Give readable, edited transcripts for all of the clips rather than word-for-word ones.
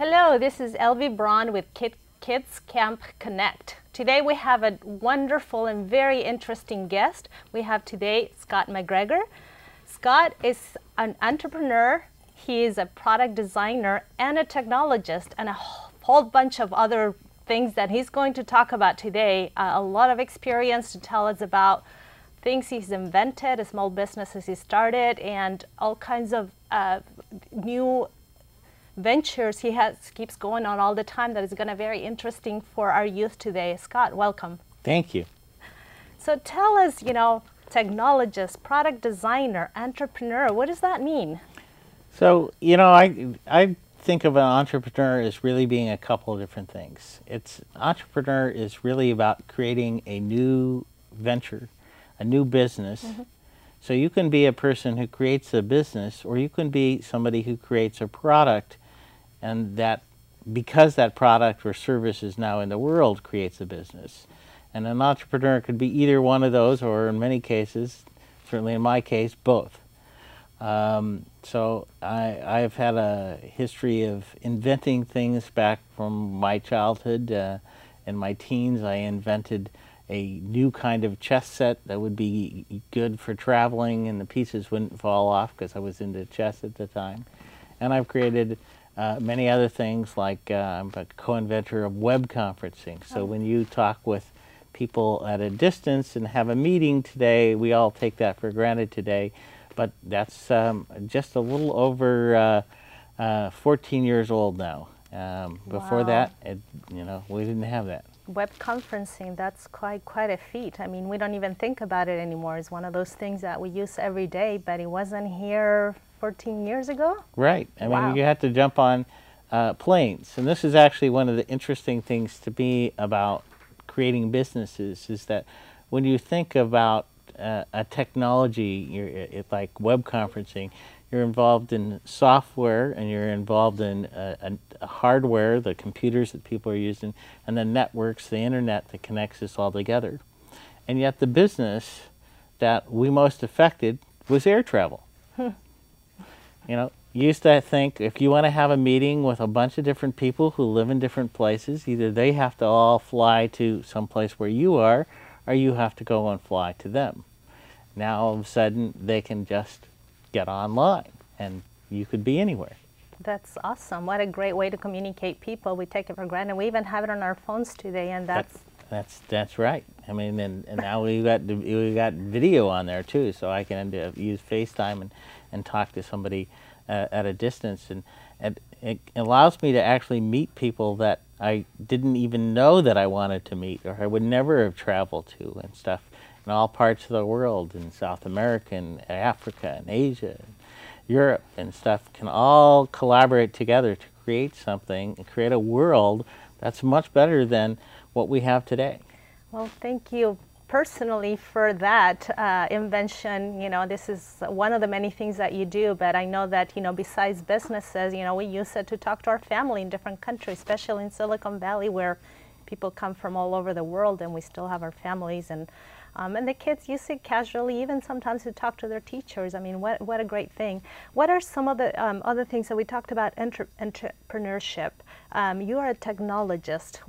Hello, this is Elvie Braun with Kids Camp Connect. Today we have a wonderful and very interesting guest. We have today Scott McGregor. Scott is an entrepreneur. He is a product designer and a technologist and a whole bunch of other things that he's going to talk about today. A lot of experience to tell us about things he's invented, small businesses he started, and all kinds of new ventures he keeps going on all the time that is going to be very interesting for our youth today. Scott, welcome. Thank you. So tell us, technologist, product designer, entrepreneur, what does that mean? So, I think of an entrepreneur as really being a couple of different things. Entrepreneur is really about creating a new venture, a new business. Mm-hmm. So you can be a person who creates a business, or you can be somebody who creates a product, and that because that product or service is now in the world creates a business. And an entrepreneur could be either one of those, or in many cases, certainly in my case, both. So I've had a history of inventing things back from my childhood. In my teens, I invented a new kind of chess set that would be good for traveling, and the pieces wouldn't fall off because I was into chess at the time. And I've created many other things, like I'm a co-inventor of web conferencing. So when you talk with people at a distance and have a meeting today, we all take that for granted today, but that's just a little over 14 years old now. Before that, we didn't have that. Web conferencing, that's quite a feat. I mean, we don't even think about it anymore. It's one of those things that we use every day, but it wasn't here 14 years ago? Right. I mean, you had to jump on planes. And this is actually one of the interesting things to me about creating businesses, is that when you think about a technology, like web conferencing, you're involved in software, and you're involved in hardware, the computers that people are using, and the networks, the internet that connects us all together. And yet the business that we most affected was air travel. You used to think if you want to have a meeting with a bunch of different people who live in different places, either they have to all fly to some place where you are, or you have to go and fly to them. Now all of a sudden they can just get online, and you could be anywhere. That's awesome. What a great way to communicate people. We take it for granted. We even have it on our phones today, and that's right. I mean, and now we got video on there too, so I can use FaceTime and talk to somebody at a distance, and it allows me to actually meet people that I didn't even know that I wanted to meet, or I would never have traveled to, and stuff in all parts of the world, in South America and Africa and Asia and Europe and stuff, can all collaborate together to create something and create a world that's much better than what we have today. Well, thank you personally for that invention. This is one of the many things that you do, but I know that, besides businesses, we use it to talk to our family in different countries, especially in Silicon Valley, where people come from all over the world, and we still have our families, and the kids use it casually, even sometimes to talk to their teachers. I mean, what a great thing. What are some of the other things that we talked about? Entrepreneurship. You are a technologist.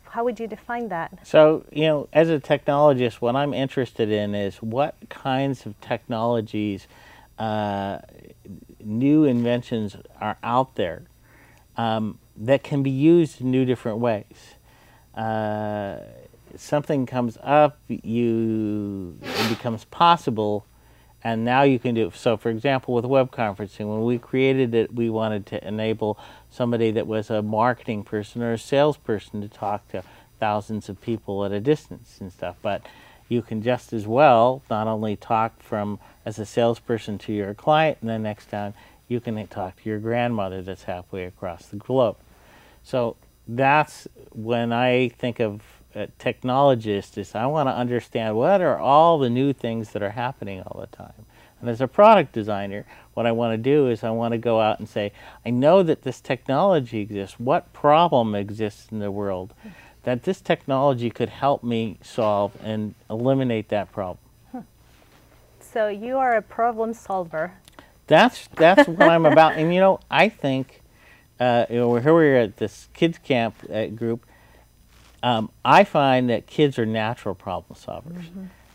How would you define that? So, as a technologist, what I'm interested in is what kinds of technologies, new inventions are out there that can be used in new different ways. Something comes up, it becomes possible, and now you can do it. So, for example, with web conferencing, when we created it, we wanted to enable somebody that was a marketing person or a salesperson to talk to thousands of people at a distance and stuff. But you can just as well not only talk as a salesperson to your client, and then next time you can talk to your grandmother that's halfway across the globe. So that's when I think of technologist, is I want to understand what are all the new things that are happening all the time. And as a product designer, what I want to do is I want to go out and say, I know that this technology exists. What problem exists in the world that this technology could help me solve and eliminate that problem? So you are a problem solver. That's what I'm about. And I think here we are at this kids camp group. I find that kids are natural problem solvers.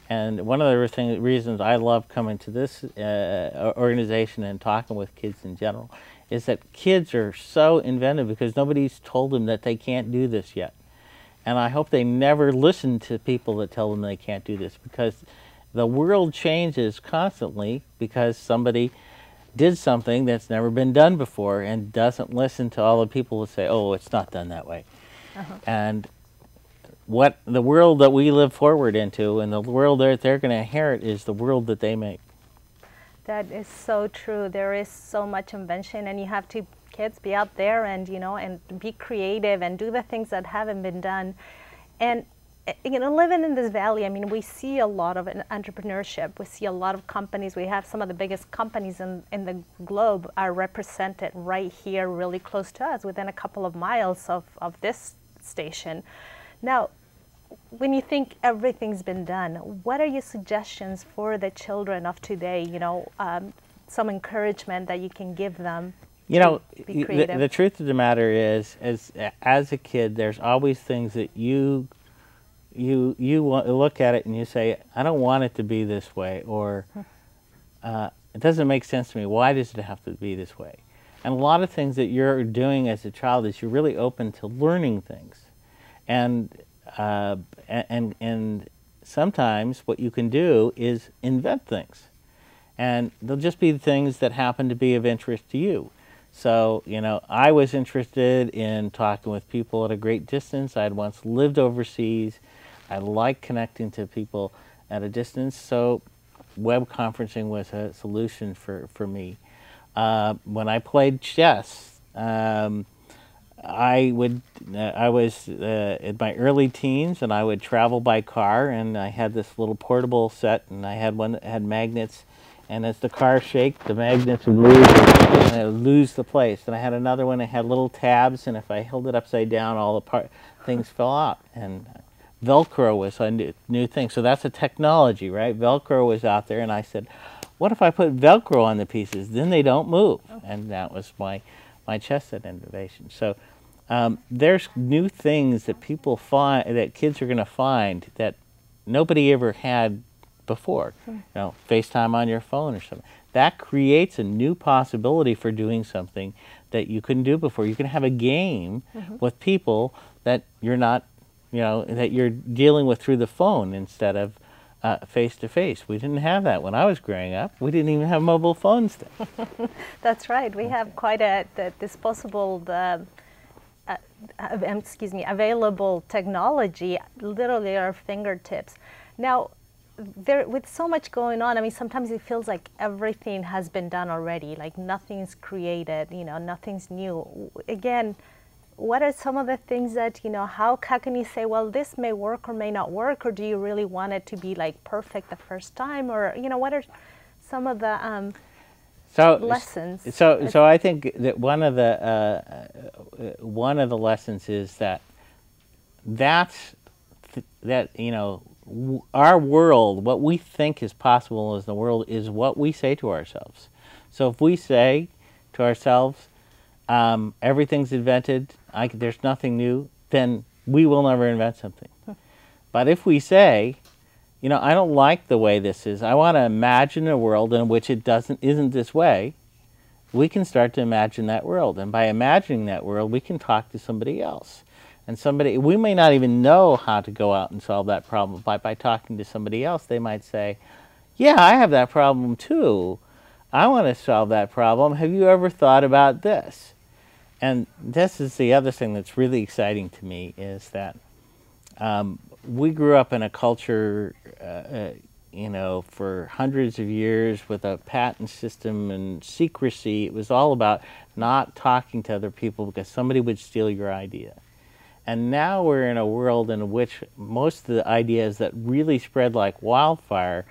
And one of the reasons I love coming to this organization and talking with kids in general is that kids are so inventive because nobody's told them that they can't do this yet. And I hope they never listen to people that tell them they can't do this, because the world changes constantly because somebody did something that's never been done before and doesn't listen to all the people who say, oh, it's not done that way. And what the world that we live forward into and the world that they're going to inherit is the world that they make. That is so true. There is so much invention, and you have to, kids, be out there and, you know, and be creative and do the things that haven't been done. And, you know, living in this valley, I mean, we see a lot of entrepreneurship. We see a lot of companies. We have some of the biggest companies in the globe are represented right here, really close to us, within a couple of miles of this station. Now, when you think everything's been done, what are your suggestions for the children of today? You know, some encouragement that you can give them. You know, be creative. The truth of the matter is, as a kid, there's always things that you look at it and you say, I don't want it to be this way, or it doesn't make sense to me. Why does it have to be this way? And a lot of things that you're doing as a child is you're really open to learning things. And sometimes what you can do is invent things, and they'll just be things that happen to be of interest to you. So, you know, I was interested in talking with people at a great distance. I had once lived overseas. I like connecting to people at a distance, so web conferencing was a solution for me. When I played chess, I was in my early teens, and I would travel by car, and I had this little portable set, and I had one that had magnets, and as the car shake, the magnets would move, and I would lose the place. And I had another one that had little tabs, and if I held it upside down, all the things fell out. And Velcro was a new thing, so that's a technology, right? Velcro was out there, and I said, what if I put Velcro on the pieces? Then they don't move. And that was my chess set innovation. So there's new things that people find, that kids are going to find that nobody ever had before. You know, FaceTime on your phone or something. That creates a new possibility for doing something that you couldn't do before. You can have a game with people that you're not, you know, that you're dealing with through the phone instead of face to face. We didn't have that when I was growing up. We didn't even have mobile phones then. That's right. We have quite a disposable, available technology, literally at our fingertips. Now, with so much going on, I mean, sometimes it feels like everything has been done already, like nothing's created, you know, nothing's new. Again, what are some of the things that, you know, how can you say, well, this may work or may not work, or do you really want it to be like perfect the first time, or, you know, what are some of the lessons? So I think that one of the lessons is that you know, our world, what we think is possible as the world, is what we say to ourselves. So if we say to ourselves, everything's invented, there's nothing new, then we will never invent something. But if we say, you know, I don't like the way this is, I want to imagine a world in which it isn't this way, we can start to imagine that world. And by imagining that world, we can talk to somebody else. And we may not even know how to go out and solve that problem, but by talking to somebody else, they might say, yeah, I have that problem too. I want to solve that problem. Have you ever thought about this? And this is the other thing that's really exciting to me, is that we grew up in a culture, you know, for hundreds of years with a patent system and secrecy. It was all about not talking to other people because somebody would steal your idea. And now we're in a world in which most of the ideas that really spread like wildfire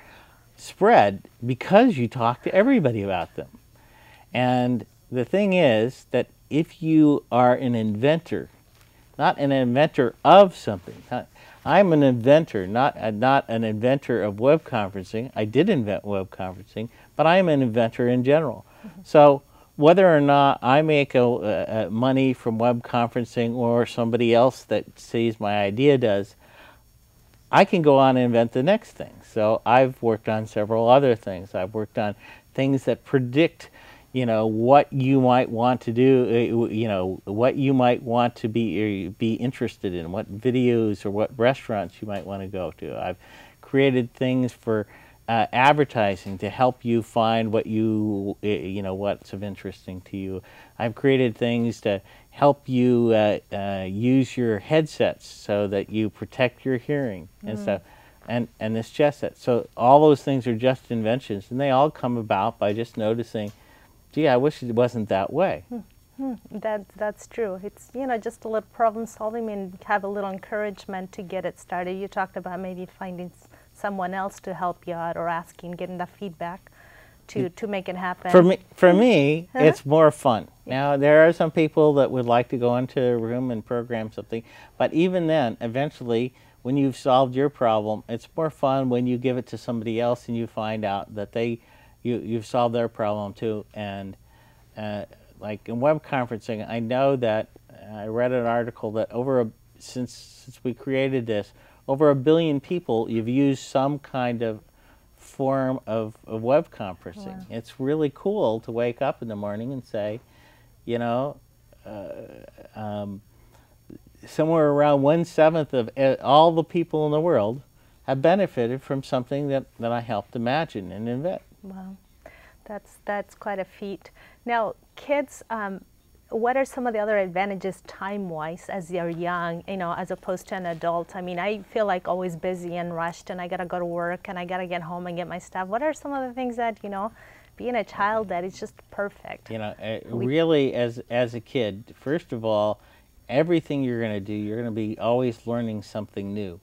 spread because you talk to everybody about them. And the thing is that if you are an inventor, not an inventor of something, I'm an inventor, not an inventor of web conferencing. I did invent web conferencing, but I am an inventor in general. So whether or not I make money from web conferencing or somebody else that sees my idea does, I can go on and invent the next thing. So I've worked on several other things. I've worked on things that predict, what you might want to do, what you might want to be interested in, what videos or what restaurants you might want to go to. I've created things for advertising to help you find what what's of interesting to you. I've created things to help you use your headsets so that you protect your hearing and stuff, and this chess set. So all those things are just inventions, and they all come about by just noticing, gee, I wish it wasn't that way. That's true. It's just a little problem solving and have a little encouragement to get it started. You talked about maybe finding someone else to help you out or asking, getting the feedback to make it happen. For me, it's more fun. Now, there are some people that would like to go into a room and program something, but even then, eventually, when you've solved your problem, it's more fun when you give it to somebody else and you find out that you've solved their problem too. And like in web conferencing, I know that I read an article that since we created this, over 1 billion people you've used some kind of form of web conferencing. Wow. It's really cool to wake up in the morning and say, somewhere around 1/7 of all the people in the world have benefited from something that I helped imagine and invent. Wow, that's quite a feat. Now, kids, what are some of the other advantages time-wise as they're young, as opposed to an adult? I mean, I feel like always busy and rushed, and I gotta go to work, and I gotta get home and get my stuff. What are some of the things that, being a child, that is just perfect? Really, as a kid, first of all, everything you're gonna do, you're gonna be always learning something new.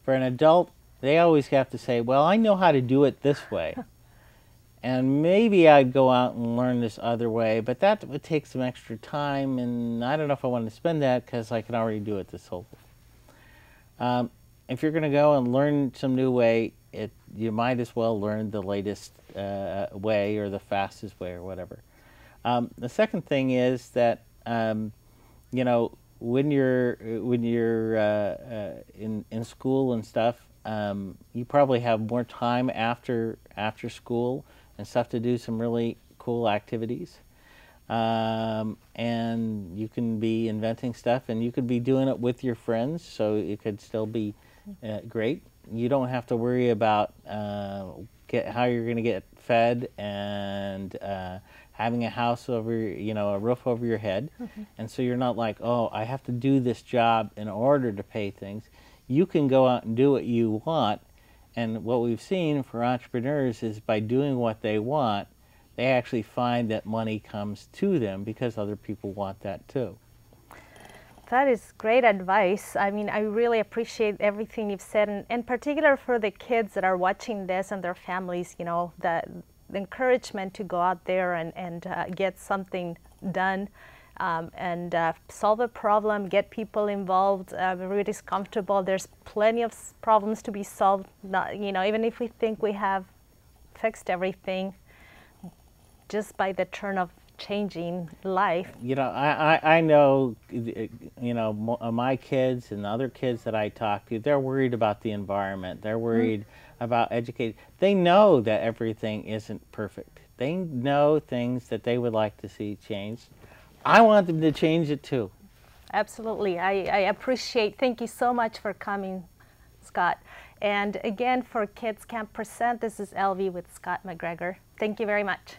For an adult, they always have to say, well, I know how to do it this way. And maybe I'd go out and learn this other way, but that would take some extra time, and I don't know if I want to spend that because I can already do it this whole way. If you're going to go and learn some new way, you might as well learn the latest way or the fastest way or whatever. The second thing is that when you're in school and stuff, you probably have more time after school and stuff to do some really cool activities. And you can be inventing stuff, and you could be doing it with your friends, so it could still be great. You don't have to worry about how you're going to get fed and having a house over, a roof over your head. And so you're not like, oh, I have to do this job in order to pay things. You can go out and do what you want. And what we've seen for entrepreneurs is by doing what they want, they actually find that money comes to them because other people want that too. That is great advice. I mean, I really appreciate everything you've said, and in particular for the kids that are watching this and their families, the encouragement to go out there and get something done. And solve a problem, get people involved. Everybody's comfortable. There's plenty of problems to be solved. Even if we think we have fixed everything, just by the turn of changing life. I know, my kids and the other kids that I talk to, they're worried about the environment. They're worried about educating. They know that everything isn't perfect. They know things that they would like to see changed. I want them to change it too. Absolutely. I appreciate. Thank you so much for coming, Scott. And again, for Kids Can't Present, this is Elvie with Scott McGregor. Thank you very much.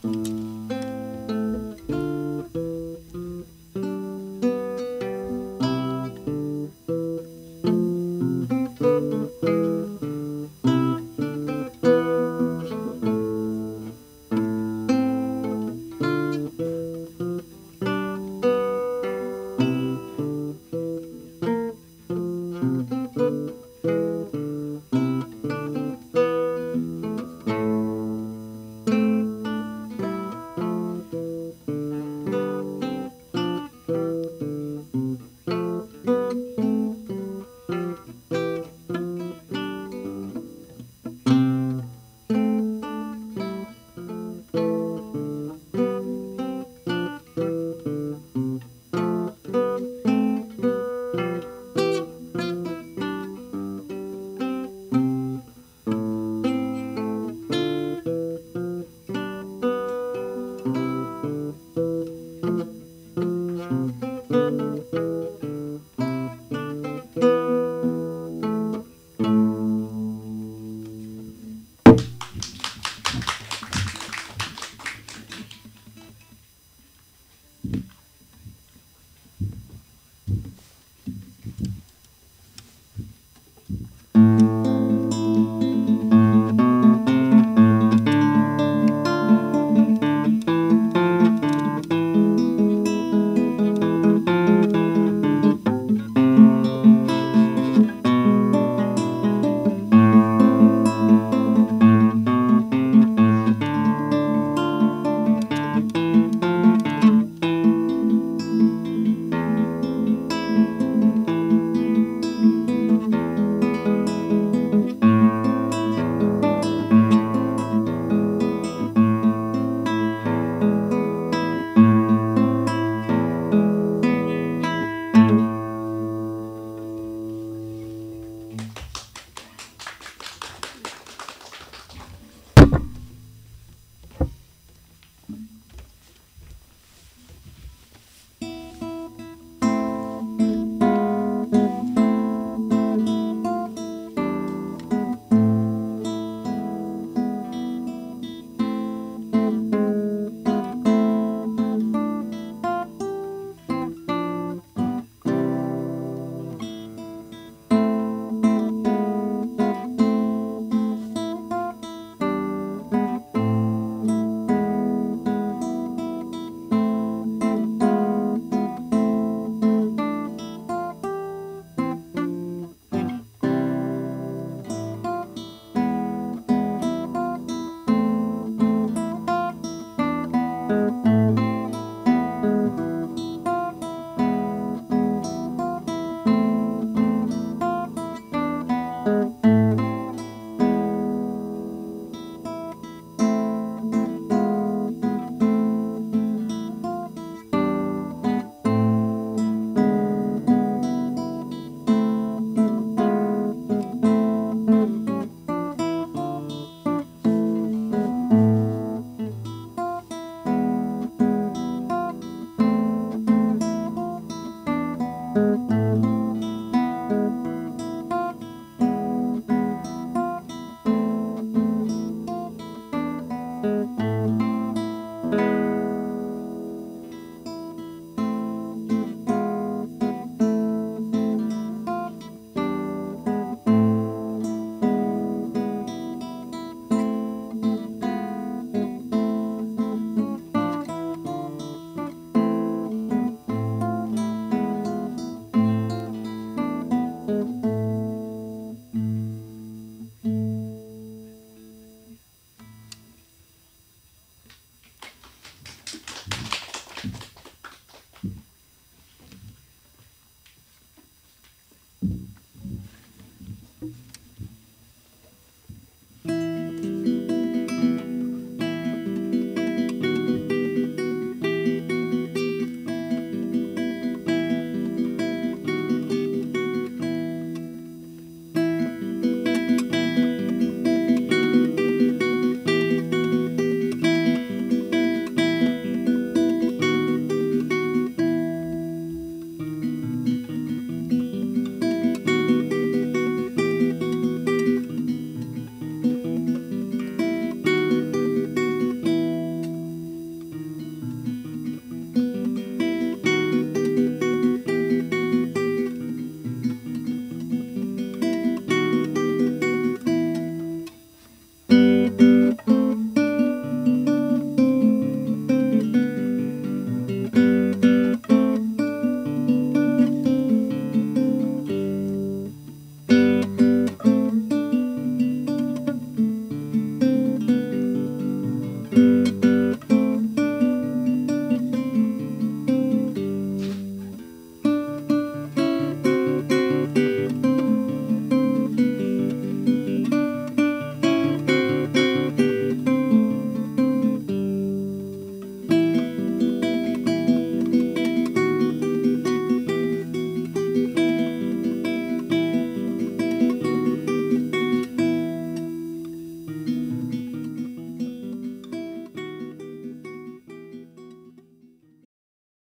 you.